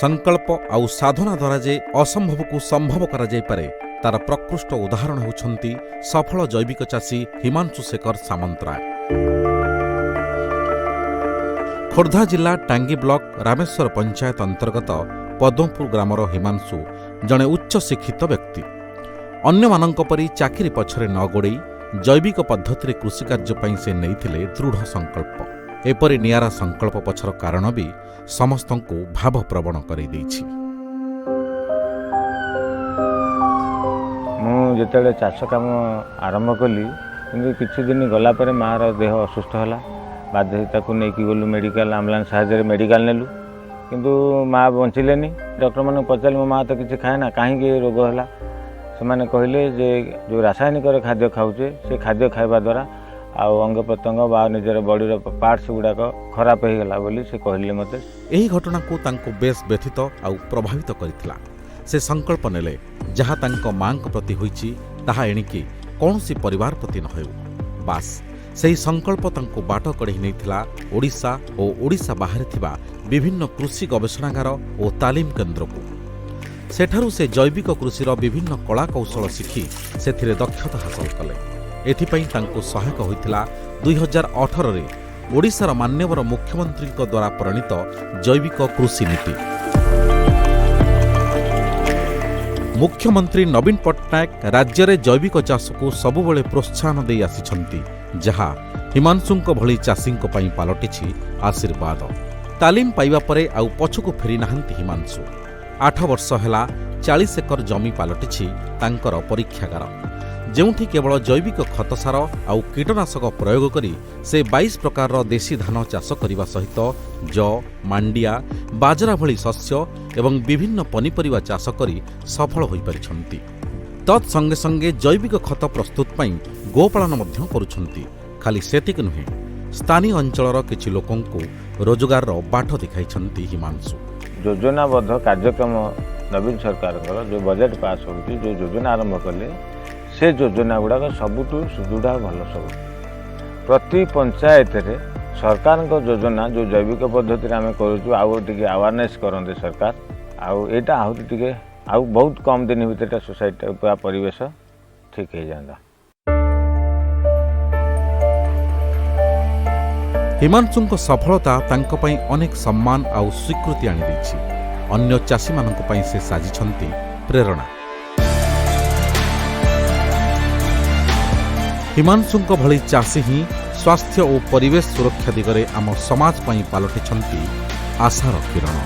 संकल्प आउ साधना द्वारा जे असंभव को संभव करा जाय पारे तार प्रकृष्ट उदाहरण होउछंती सफल जैविक चाषी हिमांशु शेखर सामंतराय। खोर्धा जिला टांगी ब्लॉक रामेश्वर पंचायत अंतर्गत पद्मपुर ग्रामर हिमांशु जड़े उच्च शिक्षित व्यक्ति। अन्य मानंक परि चाकरी पछरे न गोड़े जैविक पद्धति कृषि कार्य से नैथिले दृढ़ संकल्प। एपरि नियारा संकल्प पछर कारण भी समस्तंकु भावप्रवण करै दैछि। मु जेतेले चाष काम आरंभ कली किंतु किछि दिन गला परे मार देह असुस्थ होला। बाध्य ताकू नेकी गलु मेडिकल एम्बुलेंस साहाय्य मेडिकल नेलु किंतु माँ बंचिलेनी। डॉक्टर माने पचारि मो माँ तो किछि खाए ना कहीं रोग होला। से माने कहले जे जो रासायनिक खाद्य खाऊचे से खाद्य खाइबा द्वारा आउ अंग प्रत्यंग बा निजर बॉडीर पार्ट्स गुड़ाक खराब हो गला बोली से कहले मते। एही घटना को तांको बेस व्यथित आउ प्रभावित करितला। से संकल्प नेले जहा तांको मांक प्रति होईची ताहा एणिकी कौनसी परिवार प्रति न हेउ। बास सेही संकल्प तांको बाट कढी नैथिला ओडिशा और ओडिशा बाहर थिबा विभिन्न कृषि गवेषणागार और तालीम केन्द्र को। सेठारु से जैविक कृषिर विभिन्न कला कौशल शिखी सेथिरे दक्षता हासिल कले। एथिपाई तांको सहायक होइथिला 2018 रे ओडिशार मान्यवर मुख्यमंत्री द्वारा प्रणीत जैविक कृषि नीति। मुख्यमंत्री नवीन पट्टनायक राज्य में जैविक चाष को सबुबले प्रोत्साहन दे आसिछंती, जहा हिमांशुंक भली चाषींक पई पालटिछि आशीर्वाद। तालीम पाइबा परे आउ पछकु फेरी नाहंती हिमांशु। 8 वर्ष हेला 40 एकर जमी पालटिछि तांकर परीक्षागार, जेउठी केवल जैविक खतसार आउ कीटनाशक प्रयोग करी से 22 प्रकार देशी धान चाष करने सहित ज मांडिया बाजरा भली शस्य एवं विभिन्न पनीपरिया चाष करी सफल होई परिछंती। तत्संगे संगे जैविक खत प्रस्तुत पई गोपालन मध्य करुछंती। खाली सेतिक नुहे, स्थानीय अंचलर किछि लोकंकु रोजगार बाट दिखाइछंती हिमांशु। योजनाबद्ध कार्यक्रम नवीन सरकार जो बजेट पास होउची जो योजना आरंभ कले से योजना गुड़ाक सबुठू सुदृढ़ भल सब। प्रति पंचायत रे सरकार योजना जो जैविक पद्धति आम करूँ आउ टे अवेयरनेस करते सरकार आउ एटा आहुति टे आउ बहुत कम दिन भीतर सोसाइटी पूरा परिवेश ठीक हो जाता। हिमांशुंक सफलता तांको पई अनेक सम्मान आउ स्वीकृति आनि दैछि। अन्य चाषी मानक पई से साजिछंती प्रेरणा। हिमांशुंक भली चाषी ही स्वास्थ्य और परिवेश सुरक्षा दिगरे आम समाज पई पालटिछंती आशार किरण।